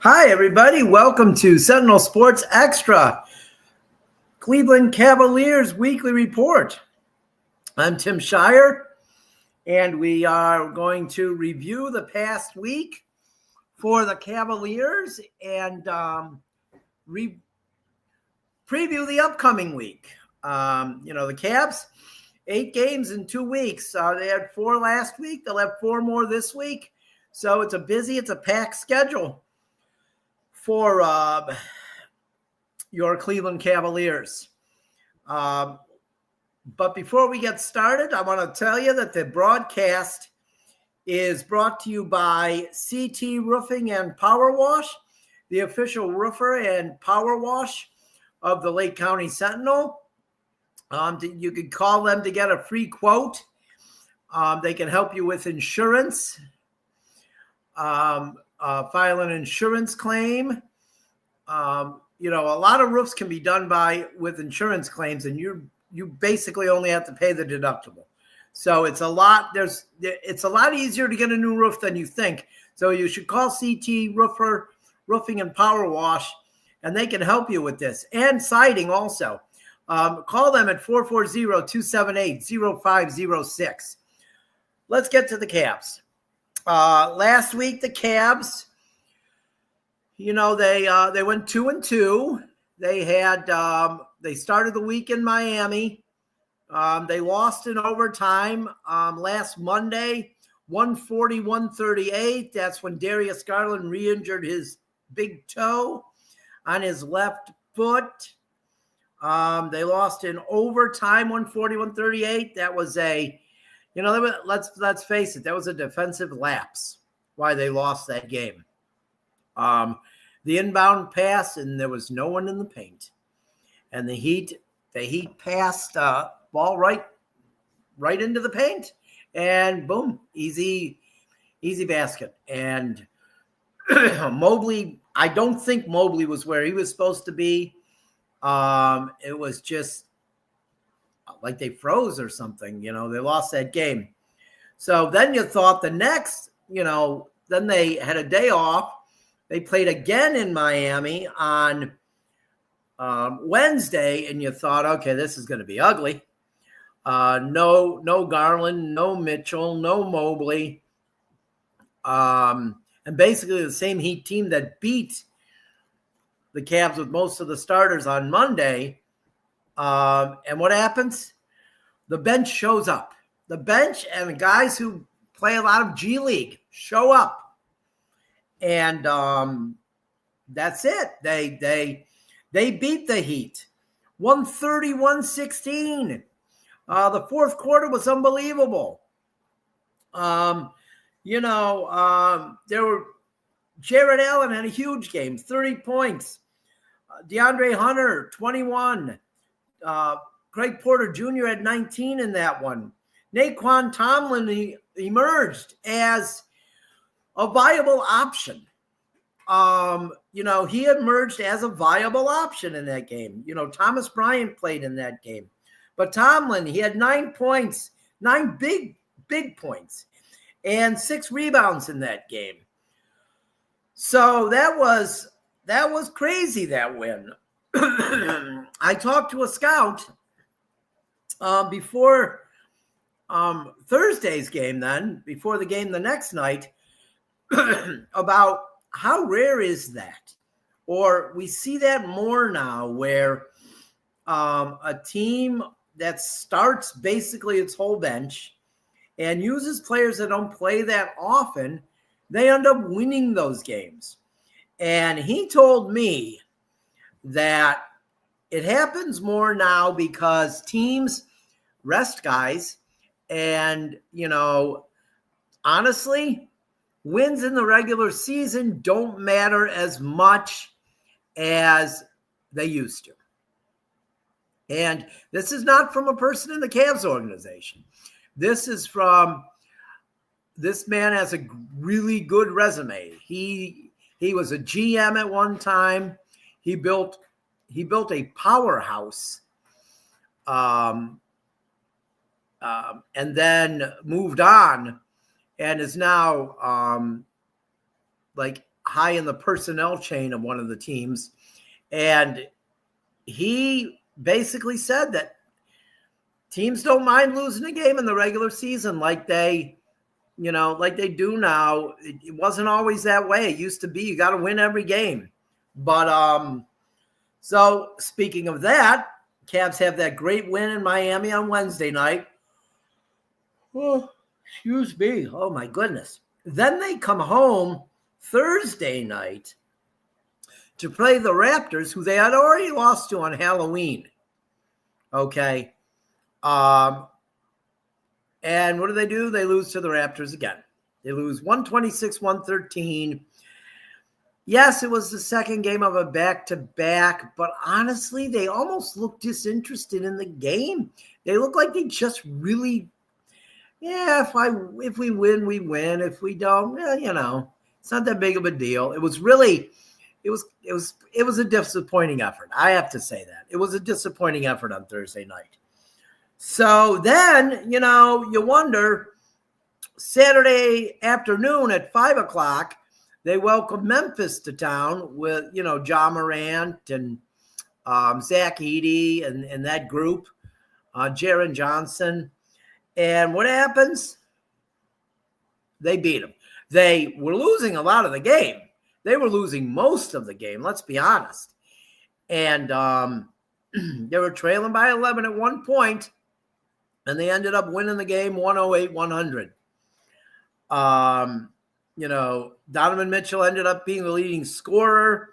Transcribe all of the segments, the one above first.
Hi, everybody. Welcome to Sentinel Sports Extra, Cleveland Cavaliers Weekly Report. I'm Tim Shirer, and we are going to review the past week for the Cavaliers and preview the upcoming week. The Cavs, 8 games in 2 weeks. They had 4 last week. They'll have 4 more this week. So it's a packed schedule for your Cleveland Cavaliers. But before we get started, I want to tell you that the broadcast is brought to you by CT Roofing and Power Wash, the official roofer and power wash of the Lake County Sentinel. You can call them to get a free quote. They can help you with insurance, file an insurance claim. A lot of roofs can be done with insurance claims, and you basically only have to pay the deductible. So it's a lot easier to get a new roof than you think. So you should call CT Roofing and Power Wash, and they can help you with this. And siding also. Call them at 440-278-0506. Let's get to the Cavs. Last week, the Cavs, they went 2-2. They started the week in Miami. They lost in overtime last Monday, 140-138. That's when Darius Garland re-injured his big toe on his left foot. They lost in overtime, 140-138. That was let's face it, that was a defensive lapse why they lost that game. The inbound pass, and there was no one in the paint. And the Heat passed ball right into the paint, and boom, easy basket. And Mobley, I don't think Mobley was where he was supposed to be. It was just like they froze or something. They lost that game. So then you thought the next, then they had a day off. They played again in Miami on Wednesday, and you thought, okay, this is going to be ugly. No Garland, no Mitchell, no Mobley. And basically the same Heat team that beat the Cavs with most of the starters on Monday. And what happens? The bench shows up. The bench and the guys who play a lot of G League show up. And that's it. They beat the Heat 130-116. The fourth quarter was unbelievable. There were Jared Allen had a huge game, 30 points. DeAndre Hunter, 21. Craig Porter Jr. had 19 in that one. Naquan Tomlin emerged as a viable option. He emerged as a viable option in that game. Thomas Bryant played in that game. But Tomlin, he had 9 points, 9 big points, and 6 rebounds in that game. So that was crazy, that win. I talked to a scout before Thursday's game then, before the game the next night, about how rare is that? Or we see that more now where a team that starts basically its whole bench and uses players that don't play that often, they end up winning those games. And he told me that it happens more now because teams rest guys. And, honestly, wins in the regular season don't matter as much as they used to. And this is not from a person in the Cavs organization. This is from this man has a really good resume. He was a GM at one time. He built a powerhouse, and then moved on, and is now high in the personnel chain of one of the teams. And he basically said that teams don't mind losing a game in the regular season like they do now. It wasn't always that way. It used to be you got to win every game. But so speaking of that, Cavs have that great win in Miami on Wednesday night. Oh, excuse me. Oh, my goodness. Then they come home Thursday night to play the Raptors, who they had already lost to on Halloween. Okay. And what do? They lose to the Raptors again. They lose 126-113. Yes, it was the second game of a back-to-back, but honestly, they almost look disinterested in the game. They look like they just really, if we win, we win. If we don't, it's not that big of a deal. It was a disappointing effort. I have to say that. It was a disappointing effort on Thursday night. So then, you wonder, Saturday afternoon at 5 o'clock, they welcome Memphis to town with, Ja Morant and Zach Edey and that group, Jaren Johnson. And what happens? They beat them. They were losing a lot of the game. They were losing most of the game, let's be honest. And they were trailing by 11 at one point, and they ended up winning the game 108-100. Donovan Mitchell ended up being the leading scorer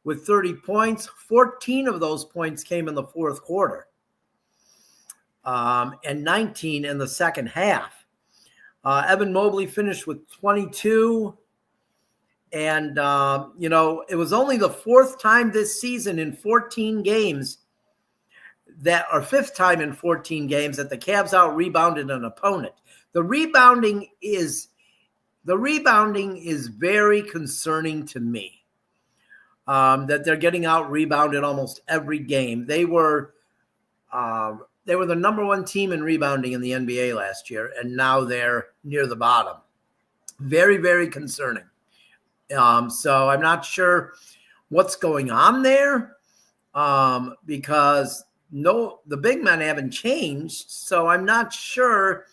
with 30 points. 14 of those points came in the fourth quarter, and 19 in the second half. Evan Mobley finished with 22. And, it was only the fourth time this season in 14 games fifth time in 14 games that the Cavs out-rebounded an opponent. The rebounding is very concerning to me, that they're getting out-rebounded almost every game. They were the number one team in rebounding in the NBA last year, and now they're near the bottom. Very, very concerning. So I'm not sure what's going on there, because the big men haven't changed. So I'm not sure.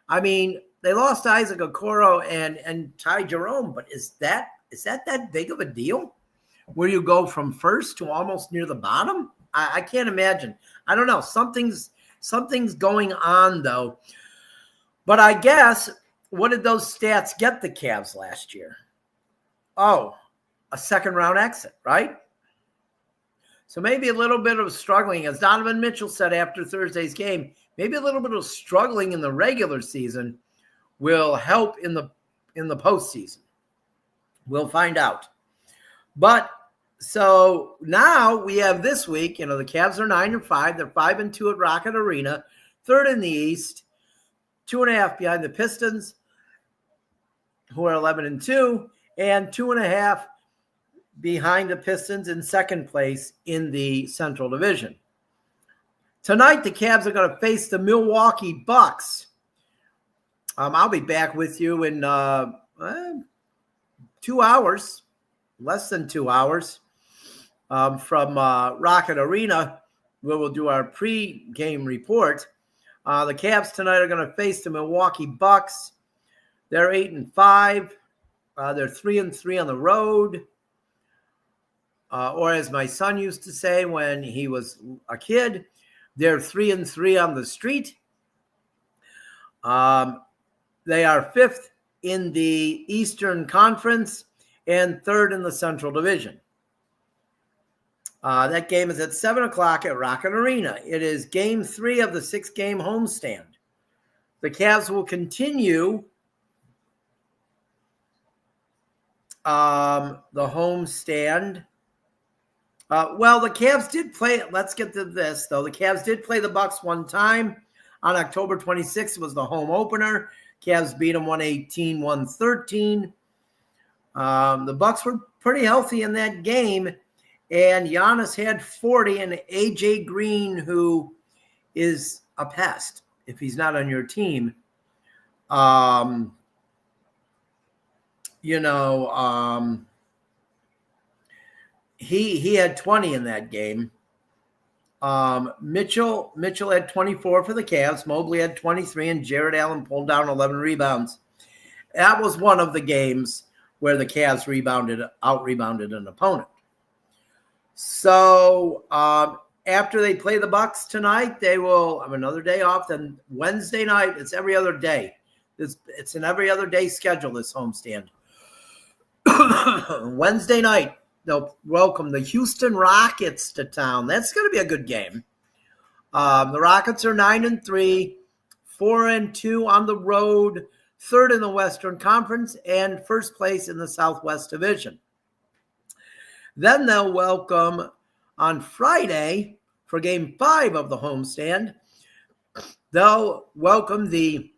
I mean, they lost Isaac Okoro and Ty Jerome, but is that big of a deal where you go from first to almost near the bottom? I can't imagine. I don't know. Something's going on though. But I guess, what did those stats get the Cavs last year? Oh, a second round exit, right? So maybe a little bit of struggling, as Donovan Mitchell said after Thursday's game, maybe a little bit of struggling in the regular season will help in the postseason. We'll find out. But so now we have this week, the Cavs are 9-5. They're 5-2 at Rocket Arena, third in the East, 2.5 behind the Pistons, who are 11-2. And 2.5 behind the Pistons in second place in the Central Division. Tonight, the Cavs are going to face the Milwaukee Bucks. I'll be back with you in 2 hours, less than 2 hours, from Rocket Arena, where we'll do our pre-game report. The Cavs tonight are going to face the Milwaukee Bucks. They're 8-5. They're 3-3 on the road. Or as my son used to say when he was a kid, they're 3-3 on the street. They are fifth in the Eastern Conference and third in the Central Division. That game is at 7 o'clock at Rocket Arena. It is game 3 of the 6-game homestand. The Cavs will continue the homestand. The Cavs did play. Let's get to this, though. The Cavs did play the Bucks one time on October 26th. It was the home opener. Cavs beat them 118-113. The Bucks were pretty healthy in that game, and Giannis had 40, and AJ Green, who is a pest if he's not on your team, he had 20 in that game. Mitchell had 24 for the Cavs. Mobley had 23, and Jared Allen pulled down 11 rebounds. That was one of the games where the Cavs out-rebounded an opponent. So after they play the Bucks tonight, they will have another day off. Then Wednesday night, it's every other day. It's an every other day schedule, this homestand. Wednesday night, they'll welcome the Houston Rockets to town. That's going to be a good game. The Rockets are 9-3, 4-2 on the road, third in the Western Conference, and first place in the Southwest Division. Then they'll welcome on Friday for Game 5 of the homestand. They'll welcome the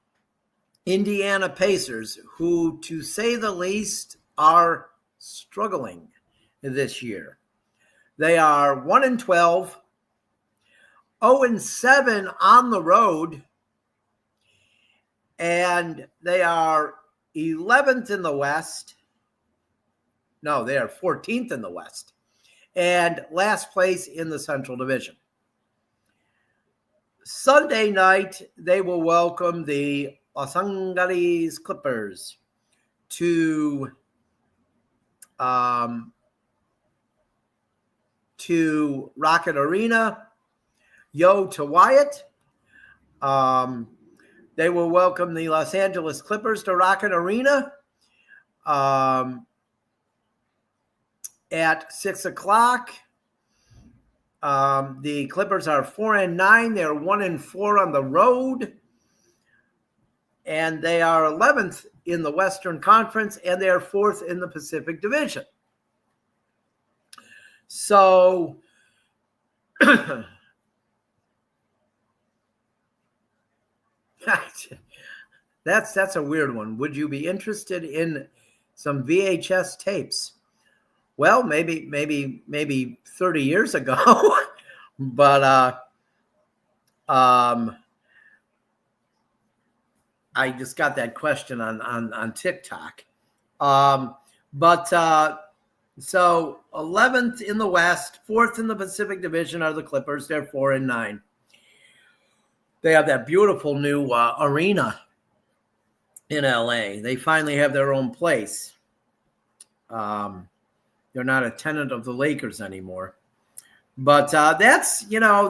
Indiana Pacers, who, to say the least, are struggling this year. They are 1-12, 0-7 on the road, and they are 11th in the West. No, they are 14th in the West, and last place in the Central Division. Sunday night, they will welcome the Los Angeles Clippers to Rocket Arena. Yo to Wyatt. They will welcome the Los Angeles Clippers to Rocket Arena at 6 o'clock. The Clippers are 4-9. They're 1-4 on the road. And they are 11th in the Western Conference, and they are 4th in the Pacific Division. So that's a weird one. Would you be interested in some VHS tapes? Well, maybe 30 years ago, but I just got that question on TikTok. So 11th in the West, 4th in the Pacific Division are the Clippers. They're 4-9. They have that beautiful new arena in LA. They finally have their own place. They're not a tenant of the Lakers anymore. But that's the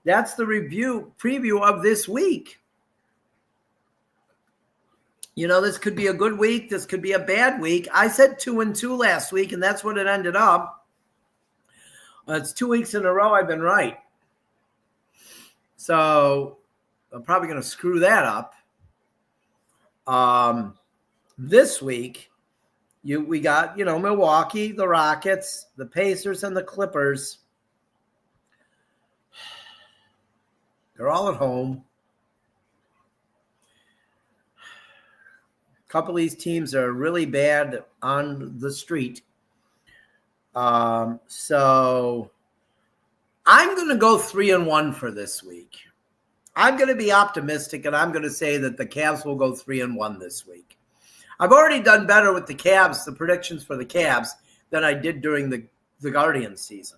preview of this week. This could be a good week. This could be a bad week. I said 2-2 last week, and that's what it ended up. It's 2 weeks in a row I've been right. So I'm probably going to screw that up. This week, we got, Milwaukee, the Rockets, the Pacers, and the Clippers. They're all at home. A couple of these teams are really bad on the street. So I'm going to go 3-1 for this week. I'm going to be optimistic, and I'm going to say that the Cavs will go 3-1 this week. I've already done better with the Cavs, the predictions for the Cavs, than I did during the Guardians season.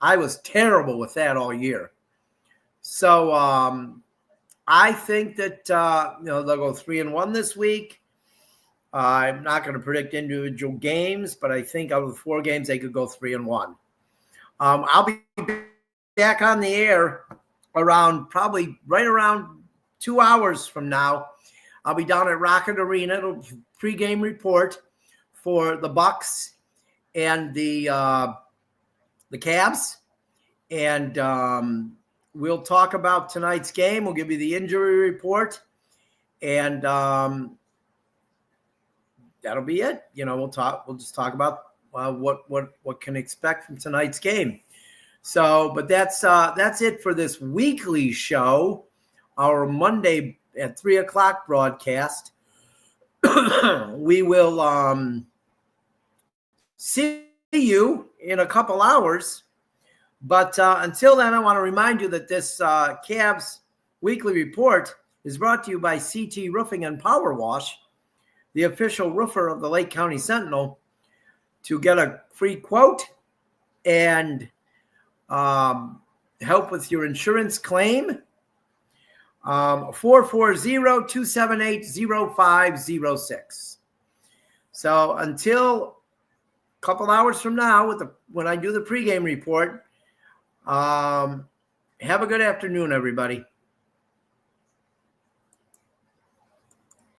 I was terrible with that all year. So I think that they'll go 3-1 this week. I'm not going to predict individual games, but I think out of the 4 games, they could go 3-1. I'll be back on the air probably right around 2 hours from now. I'll be down at Rocket Arena. It'll pregame report for the Bucks and the Cavs, and we'll talk about tonight's game. We'll give you the injury report, and that'll be it. We'll just talk about what can expect from tonight's game. So, but that's it for this weekly show, our Monday at 3 o'clock broadcast. We will see you in a couple hours. But until then, I want to remind you that this Cavs weekly report is brought to you by CT Roofing and Power Wash, the official roofer of the Lake County Sentinel. to get a free quote and help with your insurance claim. 440-278-0506. So until a couple hours from now when I do the pregame report, have a good afternoon, everybody.